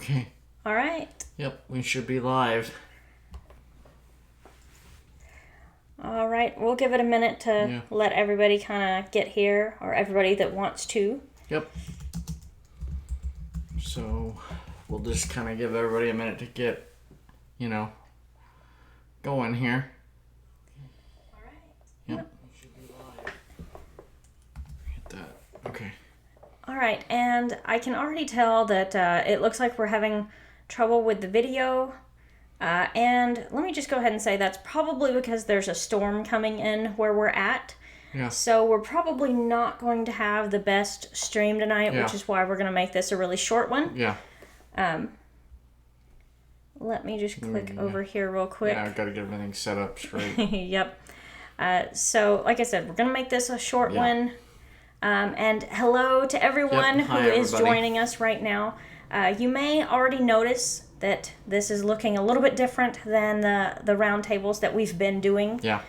Okay. All right. Yep, we should be live. All right. We'll give it a minute to let everybody kind of get here, or everybody that wants to. Yep. So we'll just kind of give everybody a minute to get, going here. All right. Yep. We should be live. Get that. Okay. All right. And I can already tell that it looks like we're having trouble with the video. And let me just go ahead and say that's probably because there's a storm coming in where we're at. Yeah. So we're probably not going to have the best stream tonight, which is why we're going to make this a really short one. Yeah. Let me just click over here real quick. Yeah, I've got to get everything set up straight. Yep. So, like I said, we're going to make this a short one. And hello to everyone who is joining us right now. You may already notice that this is looking a little bit different than the round tables that we've been doing. Yeah.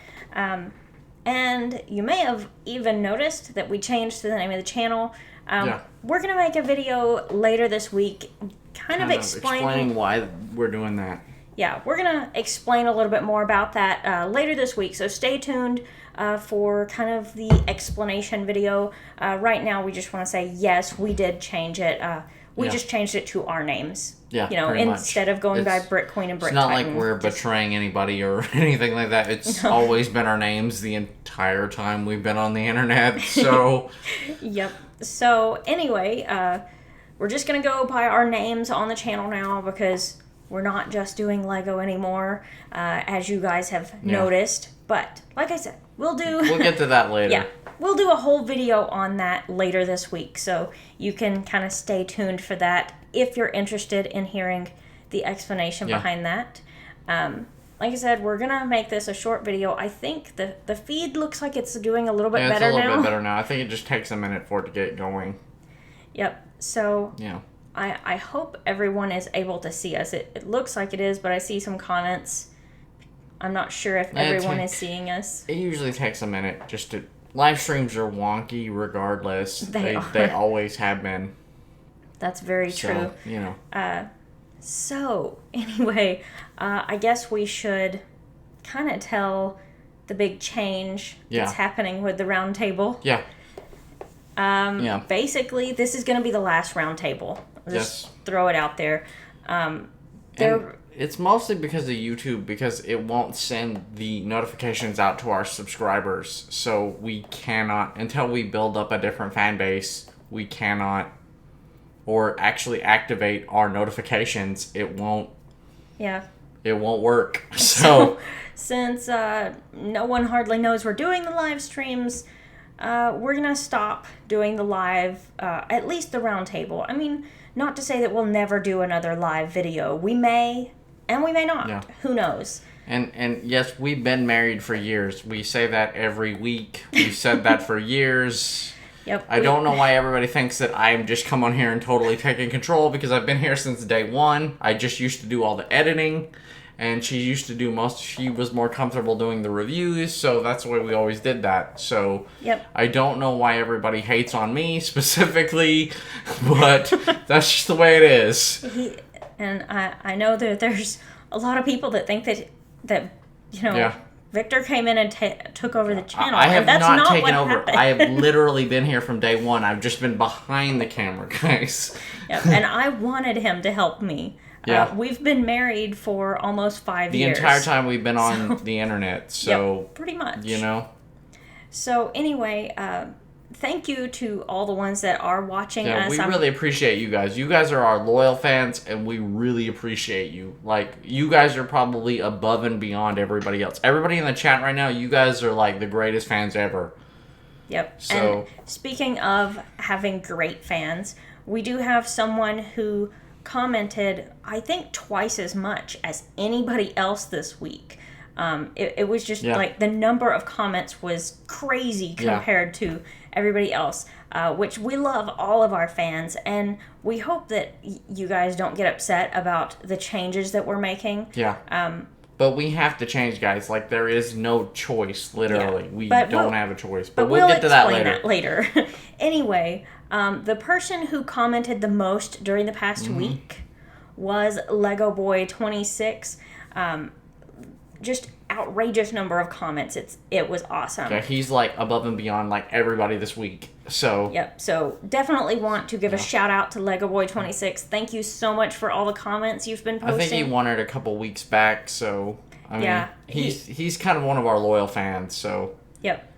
And you may have even noticed that we changed the name of the channel. We're going to make a video later this week kind of explaining why we're doing that. Yeah, we're going to explain a little bit more about that later this week. So stay tuned for kind of the explanation video. Right now, we just want to say, yes, we did change it. We just changed it to our names. Yeah, instead of going by BrickQueen and BrickTitan. It's not like we're betraying anybody or anything like that. It's always been our names the entire time we've been on the internet. So, Yep. So anyway, we're just gonna go by our names on the channel now because we're not just doing Lego anymore, as you guys have noticed. But like I said, we'll get to that later. Yeah. We'll do a whole video on that later this week, so you can kind of stay tuned for that if you're interested in hearing the explanation behind that. Like I said, we're going to make this a short video. I think the feed looks like it's doing a little bit better now. It's a little bit better now. I think it just takes a minute for it to get going. Yep. So I hope everyone is able to see us. It looks like it is, but I see some comments. I'm not sure if everyone is seeing us. It usually takes a minute just to... Live streams are wonky regardless. They always have been. That's very true. So, So, anyway, I guess we should kind of tell the big change that's happening with the round table. Yeah. Basically, this is going to be the last round table. Just throw it out there. It's mostly because of YouTube, because it won't send the notifications out to our subscribers. So we cannot, until we build up a different fan base, we cannot, or actually activate our notifications. It won't. Yeah. It won't work. So since no one hardly knows we're doing the live streams, we're going to stop doing the live, at least the round table. I mean, not to say that we'll never do another live video. We may... And we may not. Yeah. Who knows? And yes, we've been married for years. We say that every week. We've said that for years. Yep. I don't know why everybody thinks that I'm just come on here and totally taking control, because I've been here since day one. I just used to do all the editing, and she used to do she was more comfortable doing the reviews, so that's the way we always did that. So I don't know why everybody hates on me specifically, but that's just the way it is. And I know that there's a lot of people that think that Victor came in and took over the channel. I have and that's not taken over. Happened. I have literally been here from day one. I've just been behind the camera, guys. Yep. And I wanted him to help me. Yeah. We've been married for almost 5 years. The entire time we've been on the internet. So pretty much. So anyway, thank you to all the ones that are watching us. We really appreciate you guys. You guys are our loyal fans, and we really appreciate you. Like, you guys are probably above and beyond everybody else. Everybody in the chat right now, you guys are like the greatest fans ever. Yep. So, and speaking of having great fans, we do have someone who commented, I think, twice as much as anybody else this week. It was just like the number of comments was crazy compared to everybody else, which we love all of our fans, and we hope that you guys don't get upset about the changes that we're making. But we have to change, guys. Like, there is no choice, literally. We don't have a choice. But we'll get to that later. Anyway, the person who commented the most during the past week was Lego Boy 26. Just outrageous number of comments. It was awesome. Yeah, he's like above and beyond like everybody this week. So yep. So definitely want to give a shout out to Lego Boy 26. Thank you so much for all the comments you've been posting. I think he won it a couple weeks back. So I mean, he's kind of one of our loyal fans. So yep.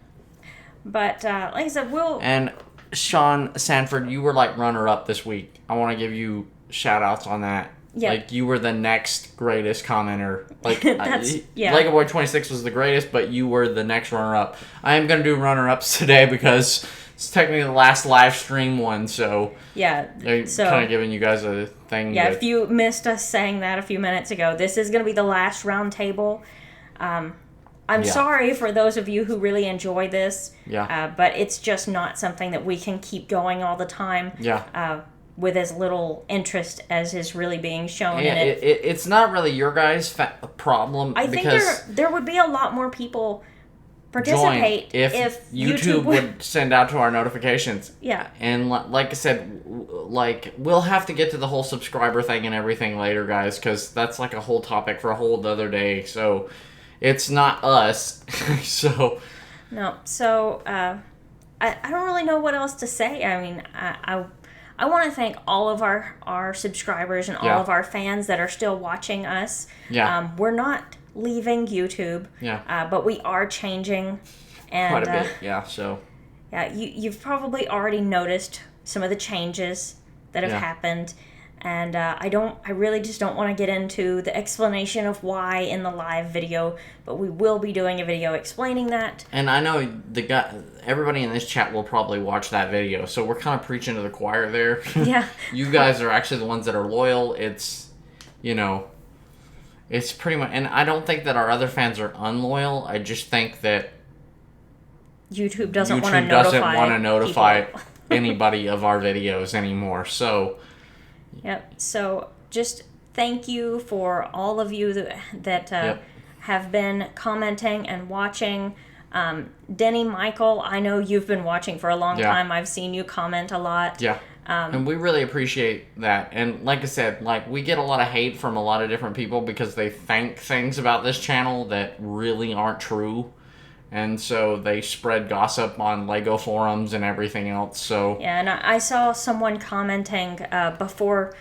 But like I said, and Sean Sanford, you were like runner up this week. I want to give you shout outs on that. Yep. Like, you were the next greatest commenter. Like, Lego Boy 26 was the greatest, but you were the next runner-up. I am going to do runner-ups today because it's technically the last live stream one, so... Yeah, they're kind of giving you guys a thing. Yeah, if you missed us saying that a few minutes ago, this is going to be the last round table. I'm sorry for those of you who really enjoy this, but it's just not something that we can keep going all the time. Yeah. With as little interest as is really being shown in it. It's not really your guys' problem. I think there would be a lot more people participate if YouTube would send out to our notifications. Yeah. And like I said, like, we'll have to get to the whole subscriber thing and everything later, guys, because that's like a whole topic for a whole other day. So it's not us. No. So I don't really know what else to say. I mean, I want to thank all of our subscribers and all of our fans that are still watching us. Yeah. We're not leaving YouTube. Yeah. But we are changing. And, quite a bit, yeah. So. Yeah, you've probably already noticed some of the changes that have happened. And I really just don't want to get into the explanation of why in the live video, but we will be doing a video explaining that. And I know everybody in this chat will probably watch that video, so we're kind of preaching to the choir there. Yeah. You guys are actually the ones that are loyal. It's, it's pretty much, and I don't think that our other fans are unloyal. I just think that YouTube doesn't want to notify anybody of our videos anymore. So. Yep. So just thank you for all of you that have been commenting and watching. Denny Michael, I know you've been watching for a long time. I've seen you comment a lot. Yeah. And we really appreciate that. And like I said, we get a lot of hate from a lot of different people because they think things about this channel that really aren't true. And so they spread gossip on Lego forums and everything else. So yeah, and I saw someone commenting before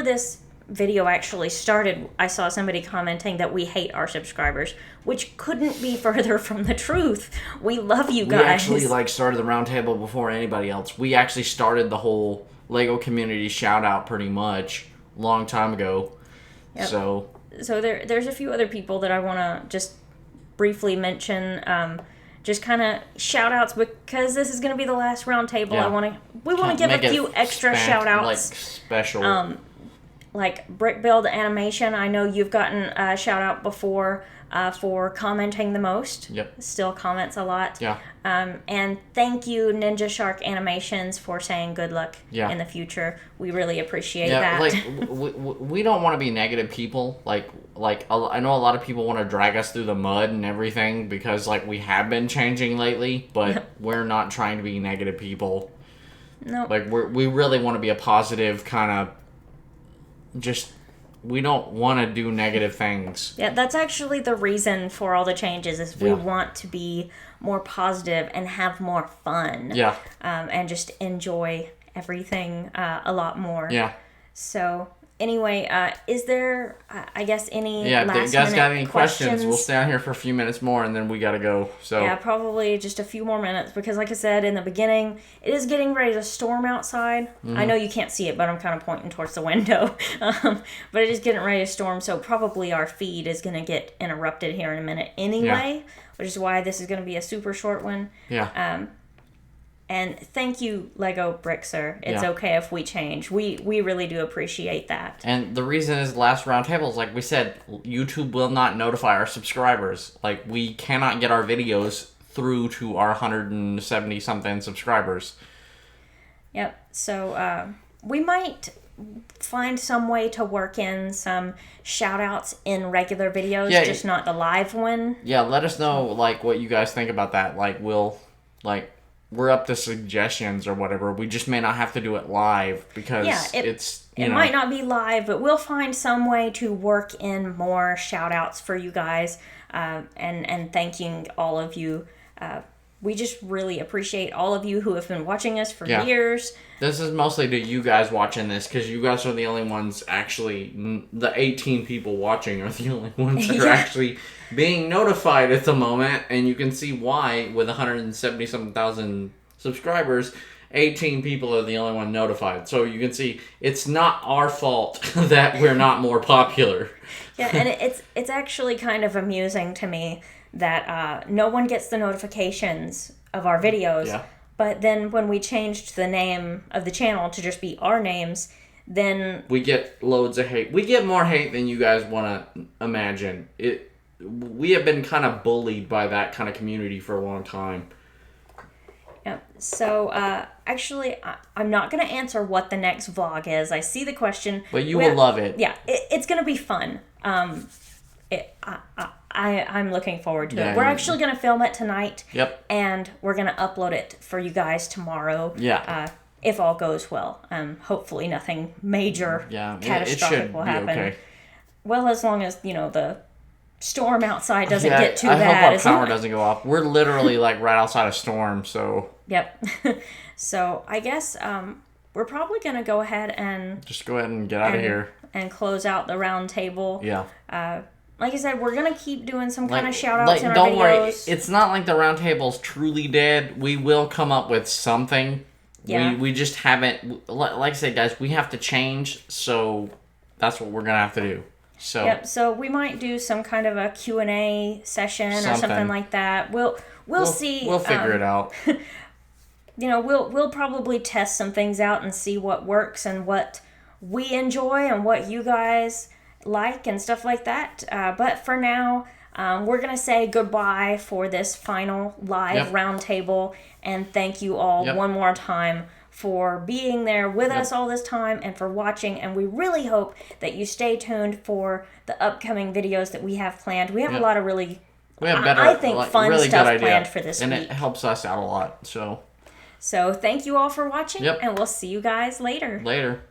this video actually started. I saw somebody commenting that we hate our subscribers, which couldn't be further from the truth. We love you guys. We actually started the roundtable before anybody else. We actually started the whole Lego community shout out pretty much a long time ago. Yep. So there's a few other people that I want to just briefly mention, just kind of shout outs because this is going to be the last round table. Yeah. We want to give a few extra shout outs. Special. Like Brick Build Animation. I know you've gotten a shout out before for commenting the most. Yep. Still comments a lot. Yeah. And thank you, Ninja Shark Animations, for saying good luck in the future. We really appreciate that. We don't want to be negative people. I know a lot of people want to drag us through the mud and everything because we have been changing lately, but we're not trying to be negative people. No. We really want to be a positive kind of we don't want to do negative things. Yeah, that's actually the reason for all the changes is we want to be more positive and have more fun. Yeah. And just enjoy everything a lot more. Yeah. So, anyway, is there, I guess, any last if you guys got any questions? We'll stay on here for a few minutes more and then we got to go. So yeah, probably just a few more minutes because, like I said in the beginning, it is getting ready to storm outside. Mm-hmm. I know you can't see it, but I'm kind of pointing towards the window. But it is getting ready to storm, so probably our feed is going to get interrupted here in a minute anyway, which is why this is going to be a super short one. Yeah. And thank you, Lego Brickser. It's okay if we change. We really do appreciate that. And the reason is last roundtable is, like we said, YouTube will not notify our subscribers. We cannot get our videos through to our 170-something subscribers. Yep. So we might find some way to work in some shout-outs in regular videos, just not the live one. Yeah, let us know, what you guys think about that. we're up to suggestions or whatever. We just may not have to do it live because it might not be live, but we'll find some way to work in more shout outs for you guys, and thanking all of you. We just really appreciate all of you who have been watching us for years. This is mostly to you guys watching this, because you guys are the only ones actually, the 18 people watching are the only ones that are actually being notified at the moment, and you can see why with 177,000 subscribers, 18 people are the only one notified. So you can see it's not our fault that we're not more popular. Yeah, and it's actually kind of amusing to me that no one gets the notifications of our videos. Yeah. But then when we changed the name of the channel to just be our names, then we get loads of hate. We get more hate than you guys want to imagine. We have been kind of bullied by that kind of community for a long time. Yeah. So, actually, I'm not going to answer what the next vlog is. I see the question. But you will love it. Yeah, it's going to be fun. I'm looking forward to it. We're actually going to film it tonight. Yep. And we're going to upload it for you guys tomorrow. Yeah. If all goes well. Hopefully nothing major, catastrophic will happen. Okay. Well, as long as, the storm outside doesn't get too bad. I hope our power doesn't go off. We're literally right outside a storm, so. Yep. So I guess we're probably going to go ahead and just go ahead and get out of here and close out the round table. Yeah. Like I said, we're going to keep doing some kind of shout-outs in our don't videos. worry. It's not like the round table's truly dead. We will come up with something. Yeah. We just haven't... Like I said, guys, we have to change, so that's what we're going to have to do. So. Yep, so we might do some kind of a Q&A session or something like that. We'll see. We'll figure it out. We'll probably test some things out and see what works and what we enjoy and what you guys like and stuff like that. But for now, we're going to say goodbye for this final live roundtable, and thank you all one more time for being there with us all this time and for watching, and we really hope that you stay tuned for the upcoming videos that we have planned. We have a lot of really, I think, fun really stuff planned for this week. And it helps us out a lot, so. So thank you all for watching, and we'll see you guys later. Later.